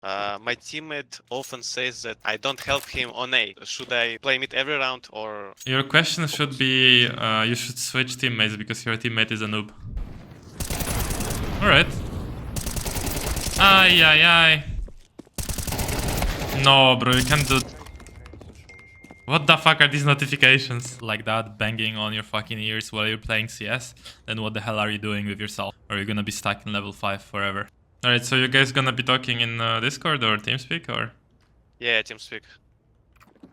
My teammate often says that I don't help him on A. Should I play mid every round or... Your question should be, you should switch teammates because your teammate is a noob. Alright. Ay, ay, ay. No, bro, you can't do... What the fuck are these notifications? Like that, banging on your fucking ears while you're playing CS? Then what the hell are you doing with yourself? Or are you gonna be stuck in level 5 forever? Alright, so you guys gonna be talking in Discord or TeamSpeak or? Yeah, TeamSpeak.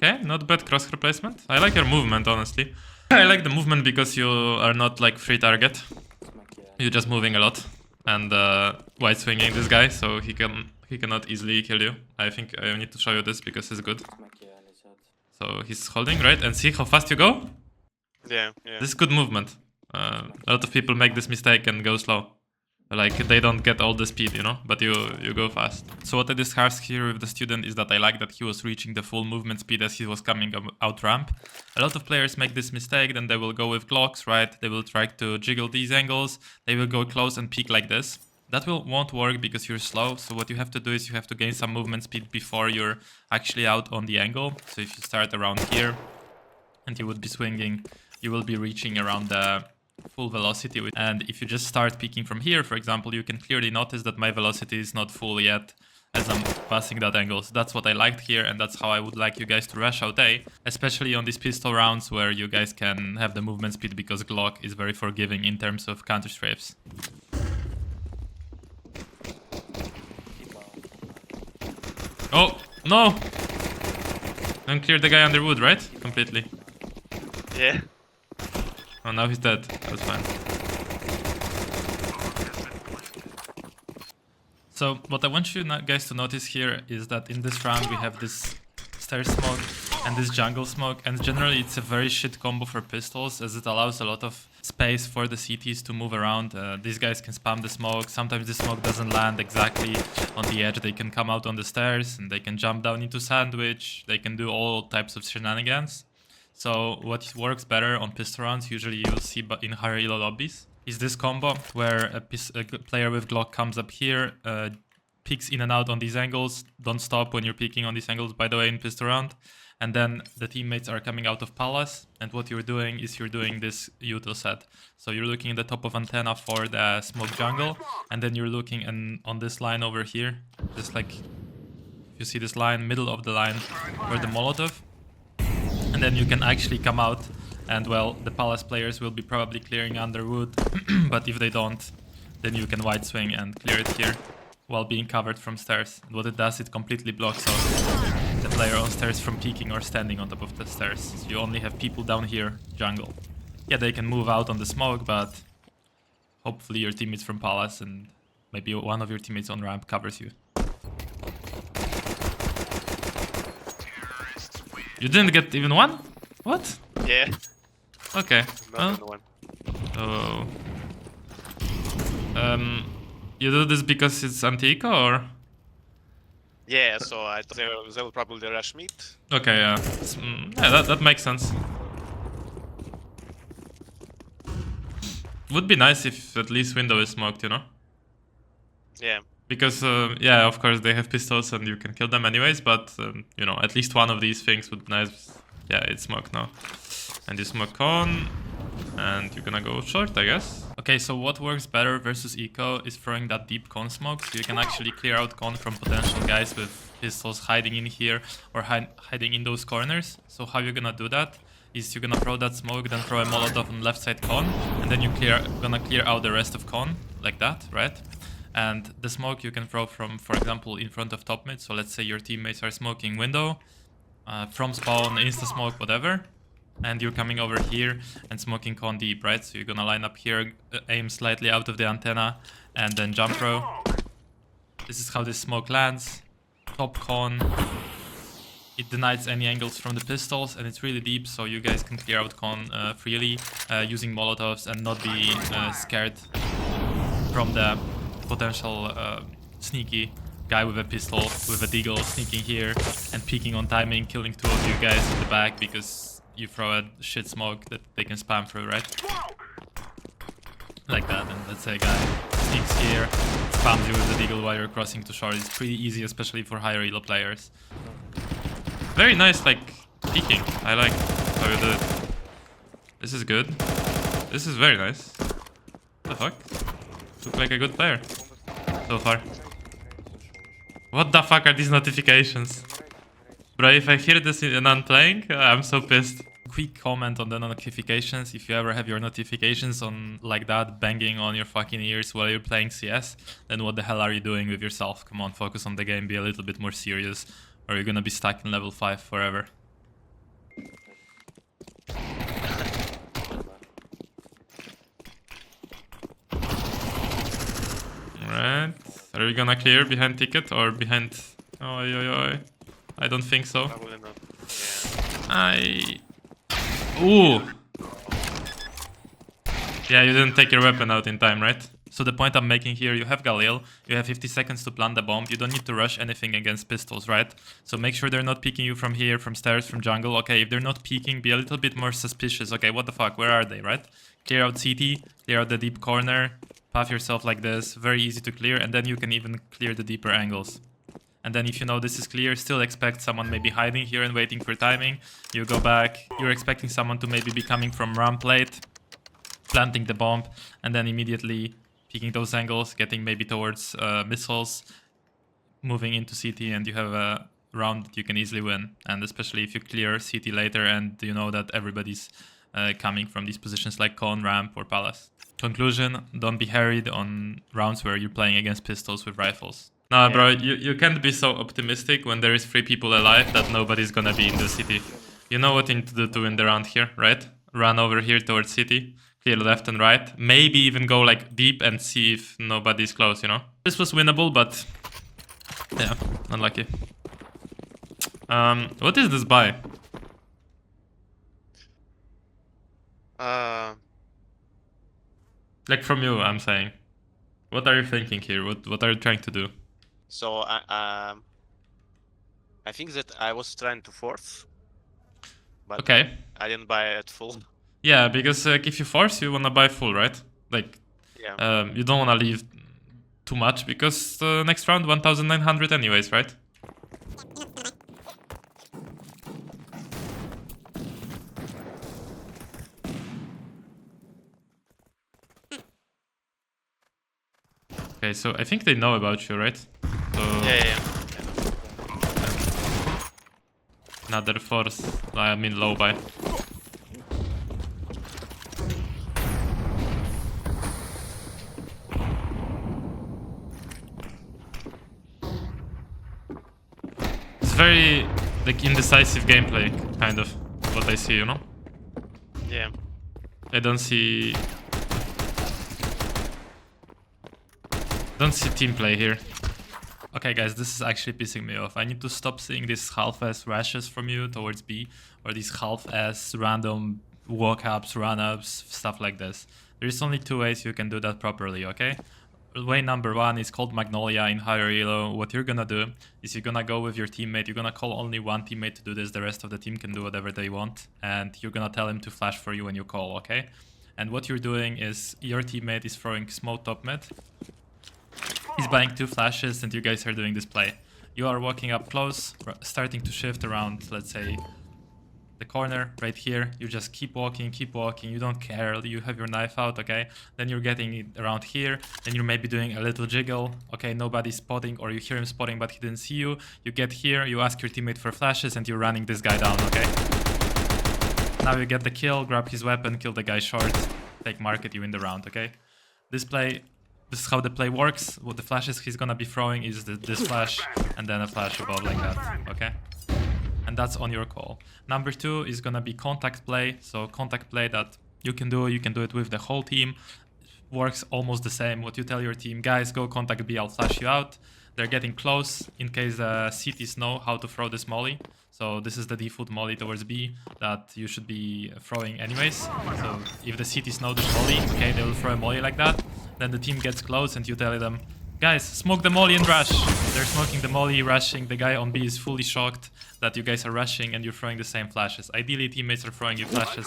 Okay, not bad crosshair placement. I like your movement, honestly. I like the movement because you are not like free target. You're just moving a lot and wide swinging this guy, so he cannot easily kill you. I think I need to show you this because it's good. So he's holding, right? And see how fast you go? Yeah, yeah. This is good movement. A lot of people make this mistake and go slow. Like, they don't get all the speed, you know? But you go fast. So what I discussed here with the student is that I like that he was reaching the full movement speed as he was coming out ramp. A lot of players make this mistake, then they will go with Glocks, right? They will try to jiggle these angles. They will go close and peek like this. That won't work because you're slow, so what you have to do is you have to gain some movement speed before you're actually out on the angle. So if you start around here and you would be swinging, you will be reaching around the full velocity. And if you just start peeking from here, for example, you can clearly notice that my velocity is not full yet as I'm passing that angle. So that's what I liked here, and that's how I would like you guys to rush out A, especially on these pistol rounds where you guys can have the movement speed because Glock is very forgiving in terms of counter strafes. Oh, no! Don't clear the guy under wood, right? Completely. Yeah. Oh, now he's dead. That's fine. So, what I want you guys to notice here is that in this round we have this stair smoke and this jungle smoke, and generally it's a very shit combo for pistols as it allows a lot of space for the CTs to move around. These guys can spam the smoke. Sometimes the smoke doesn't land exactly on the edge. They can come out on the stairs and they can jump down into sandwich. They can do all types of shenanigans. So what works better on pistol rounds, usually you'll see in higher elo lobbies, is this combo where a player with Glock comes up here, peeks in and out on these angles. Don't stop when you're peeking on these angles, by the way, in pistol round. And then the teammates are coming out of palace, and what you're doing is you're doing this util set. So you're looking at the top of antenna for the smoke jungle, and then you're looking on this line over here, just like you see this line, middle of the line, where the Molotov. And then you can actually come out, and well, the palace players will be probably clearing under wood, but if they don't, then you can wide swing and clear it here while being covered from stairs. And what it does, it completely blocks off the player on stairs from peeking or standing on top of the stairs. So you only have people down here, jungle. Yeah, they can move out on the smoke, but hopefully your teammates from palace and maybe one of your teammates on ramp covers you. You didn't get even one? What? Yeah. Okay. Not one. Oh. You do this because it's anti-eco or? Yeah, so I thought they will probably rush mid. Okay, yeah. Yeah, that makes sense. Would be nice if at least window is smoked, you know? Yeah. Because, yeah, of course they have pistols and you can kill them anyways, but, you know, at least one of these things would be nice. Yeah, it's smoked now. And you smoke on, and you're gonna go short, I guess. Okay, so what works better versus eco is throwing that deep con smoke, so you can actually clear out con from potential guys with pistols hiding in here or hiding in those corners. So how you're gonna do that is you're gonna throw that smoke, then throw a molotov on left side con, and then you're gonna clear out the rest of con, like that, right? And the smoke you can throw from, for example, in front of top mid. So let's say your teammates are smoking window, from spawn, insta smoke, whatever. And you're coming over here and smoking con deep, right? So you're gonna line up here, aim slightly out of the antenna, and then jump throw. This is how this smoke lands. Top con. It denies any angles from the pistols, and it's really deep, so you guys can clear out con freely using molotovs and not be scared from the potential sneaky guy with a pistol, with a deagle sneaking here and peeking on timing, killing two of you guys in the back because you throw a shit smoke that they can spam through, right? like that, and let's say a guy sneaks here, spams you with the deagle while you're crossing to shore. It's pretty easy, especially for higher elo players. Very nice, like, peeking. I like how you do it. This is good. This is very nice. What the fuck? Look like a good player so far. What the fuck are these notifications? Bro, if I hear this and I'm playing, I'm so pissed. Quick comment on the notifications. If you ever have your notifications on like that, banging on your fucking ears while you're playing CS, then what the hell are you doing with yourself? Come on, focus on the game, be a little bit more serious, or you're gonna be stuck in level 5 forever. Alright. Are we gonna clear behind ticket or behind... Oi, oi, oi. I don't think so. Probably not. Ooh! Yeah, you didn't take your weapon out in time, right? So the point I'm making here, you have Galil, you have 50 seconds to plant the bomb, you don't need to rush anything against pistols, right? So make sure they're not peeking you from here, from stairs, from jungle. Okay, if they're not peeking, be a little bit more suspicious. Okay, what the fuck, where are they, right? Clear out CT, clear out the deep corner, path yourself like this, very easy to clear, and then you can even clear the deeper angles. And then if you know this is clear, still expect someone maybe hiding here and waiting for timing. You go back, you're expecting someone to maybe be coming from ramp plate, planting the bomb, and then immediately peeking those angles, getting maybe towards missiles, moving into CT, and you have a round that you can easily win. And especially if you clear CT later and you know that everybody's coming from these positions like Con, Ramp, or Palace. Conclusion, don't be harried on rounds where you're playing against pistols with rifles. Nah, yeah. Bro, you can't be so optimistic when there is 3 people alive that nobody's gonna be in the city. You know what you need to do to win the round here, right? Run over here towards city, clear left and right. Maybe even go like deep and see if nobody's close, you know? This was winnable, but yeah, unlucky. What is this buy? Like from you, I'm saying. What are you thinking here? What are you trying to do? So I think that I was trying to force, but okay. I didn't buy it full. Yeah, because if you force, you wanna buy full, right? Like, yeah. You don't wanna leave too much because next round 1,900 anyways, right? Okay, so I think they know about you, right? So yeah. Another force, I mean low buy. It's very like indecisive gameplay, kind of, what I see, you know? Yeah. I don't see team play here. Okay guys, this is actually pissing me off. I need to stop seeing these half-ass rushes from you towards B, or these half-ass random walk-ups, run-ups, stuff like this. There's only 2 ways you can do that properly, okay? Way number 1 is called Magnolia in higher elo. What you're gonna do is you're gonna go with your teammate, you're gonna call only one teammate to do this, the rest of the team can do whatever they want, and you're gonna tell him to flash for you when you call, okay? And what you're doing is your teammate is throwing smoke top mid. He's buying 2 flashes and you guys are doing this play. You are walking up close, starting to shift around, let's say, the corner right here. You just keep walking, you don't care, you have your knife out, okay? Then you're getting it around here, then you're maybe doing a little jiggle, okay? Nobody's spotting, or you hear him spotting but he didn't see you. You get here, you ask your teammate for flashes and you're running this guy down, okay? Now you get the kill, grab his weapon, kill the guy short, take market, you win the round, okay? This is how the play works. What the flashes he's gonna be throwing is this flash and then a flash above like that, okay? And that's on your call. Number 2 is gonna be contact play. So contact play that you can do it with the whole team. Works almost the same. What you tell your team, guys, go contact B, I'll flash you out. They're getting close in case the CTs know how to throw this molly. So this is the default molly towards B that you should be throwing anyways. So if the CTs know this molly, okay, they will throw a molly like that. Then the team gets close and you tell them, guys, smoke the molly and rush. They're smoking the molly, rushing. The guy on B is fully shocked that you guys are rushing and you're throwing the same flashes. Ideally, teammates are throwing you flashes.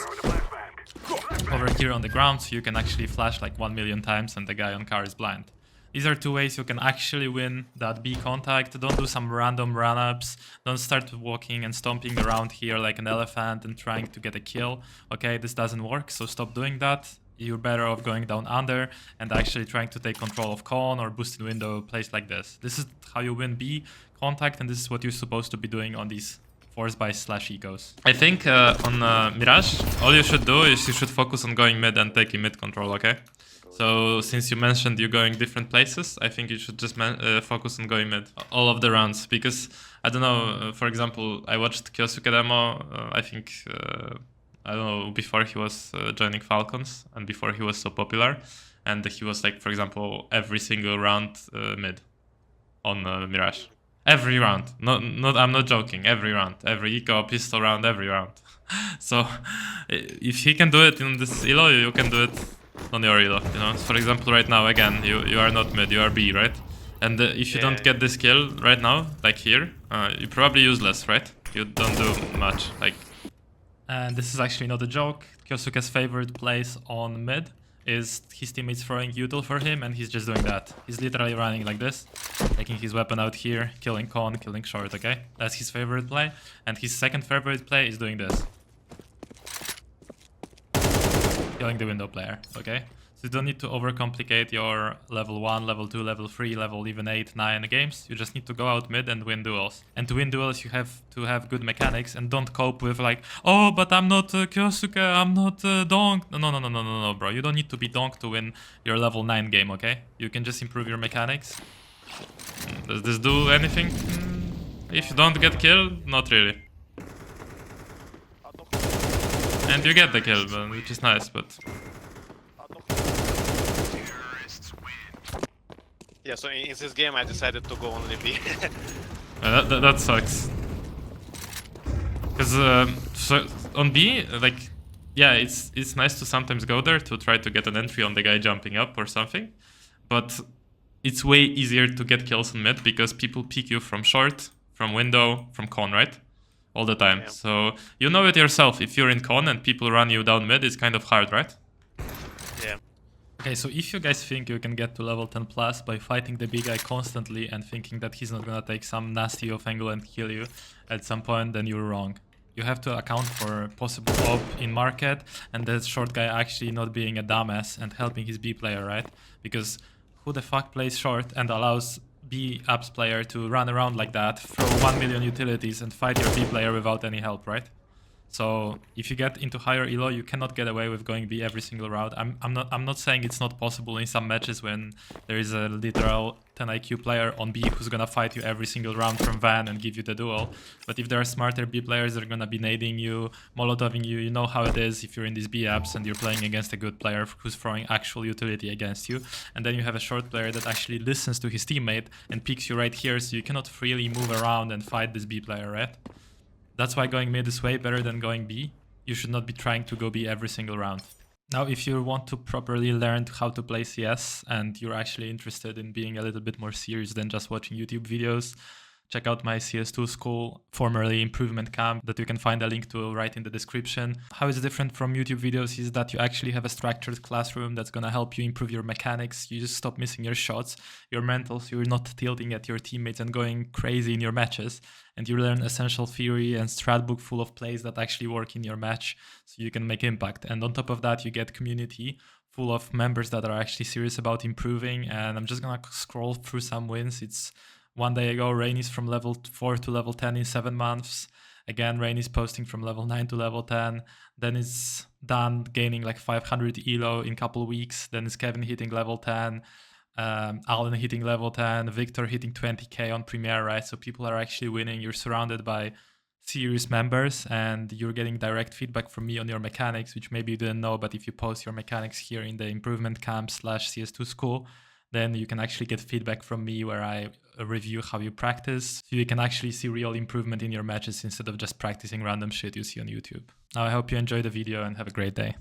over here on the ground, so you can actually flash like 1 million times and the guy on car is blind. These are two ways you can actually win that B contact. Don't do some random run-ups. Don't start walking and stomping around here like an elephant and trying to get a kill. Okay, this doesn't work, so stop doing that. You're better off going down under and actually trying to take control of con or boosted window, place like this. This is how you win B contact, and this is what you're supposed to be doing on these force buys / ecos. I think on Mirage, all you should do is you should focus on going mid and taking mid control, okay? So since you mentioned you're going different places, I think you should just focus on going mid all of the rounds, because I don't know, for example, I watched Kyosuke demo, I think, I don't know, before he was joining Falcons and before he was so popular, and he was like, for example, every single round mid on Mirage. Every round. I'm not joking. Every round. Every eco, pistol round, every round. So if he can do it in this elo, you can do it on your elo, you know. For example, right now, again, you are not mid, you are B, right? And if you don't get this kill right now, like here, you're probably useless, right? You don't do much, like. And this is actually not a joke. Kyosuke's favorite place on mid is his teammates throwing util for him, and he's just doing that. He's literally running like this, taking his weapon out here, killing con, killing short, okay? That's his favorite play. And his second favorite play is doing this. Killing the window player, okay? So you don't need to overcomplicate your level 1, level 2, level 3, level even 8, 9 games. You just need to go out mid and win duels. And to win duels, you have to have good mechanics and don't cope with like, oh, but I'm not Kyosuke, I'm not Donk. No, bro. You don't need to be Donk to win your level 9 game, okay? You can just improve your mechanics. Does this do anything? If you don't get killed, not really. And you get the kill, which is nice, but... Yeah, so in this game I decided to go only B. that sucks. Because so on B, like, yeah, it's nice to sometimes go there to try to get an entry on the guy jumping up or something, but it's way easier to get kills on mid because people pick you from short, from window, from con, right? All the time. Yeah. So you know it yourself. If you're in con and people run you down mid, it's kind of hard, right? Yeah. Okay, so if you guys think you can get to level 10 plus by fighting the big guy constantly and thinking that he's not gonna take some nasty off angle and kill you at some point, then you're wrong. You have to account for possible op in market and that short guy actually not being a dumbass and helping his B player, right? Because who the fuck plays short and allows B apps player to run around like that, throw 1 million utilities and fight your B player without any help, right? So if you get into higher elo, you cannot get away with going B every single round. I'm not saying it's not possible in some matches when there is a literal 10 IQ player on B who's gonna fight you every single round from van and give you the duel. But if there are smarter B players that are gonna be nading you, molotoving you, you know how it is if you're in these B apps and you're playing against a good player who's throwing actual utility against you. And then you have a short player that actually listens to his teammate and picks you right here, so you cannot freely move around and fight this B player, right? That's why going mid is way better than going B. You should not be trying to go B every single round. Now, if you want to properly learn how to play CS and you're actually interested in being a little bit more serious than just watching YouTube videos, check out my CS2 school, formerly Improvement Camp, that you can find a link to right in the description. How it's different from YouTube videos is that you actually have a structured classroom that's going to help you improve your mechanics. You just stop missing your shots, your mentals, you're not tilting at your teammates and going crazy in your matches. And you learn essential theory and strat book full of plays that actually work in your match so you can make impact. And on top of that, you get community full of members that are actually serious about improving. And I'm just going to scroll through some wins. It's one day ago, Rain is from level 4 to level 10 in 7 months. Again, Rain is posting from level 9 to level 10. Then it's Dan gaining like 500 elo in a couple weeks. Then it's Kevin hitting level 10. Alan hitting level 10. Victor hitting 20k on Premiere, right? So people are actually winning. You're surrounded by serious members and you're getting direct feedback from me on your mechanics, which maybe you didn't know, but if you post your mechanics here in the Improvement Camp / CS2 school, then you can actually get feedback from me where I review how you practice. So you can actually see real improvement in your matches instead of just practicing random shit you see on YouTube. Now I hope you enjoyed the video and have a great day.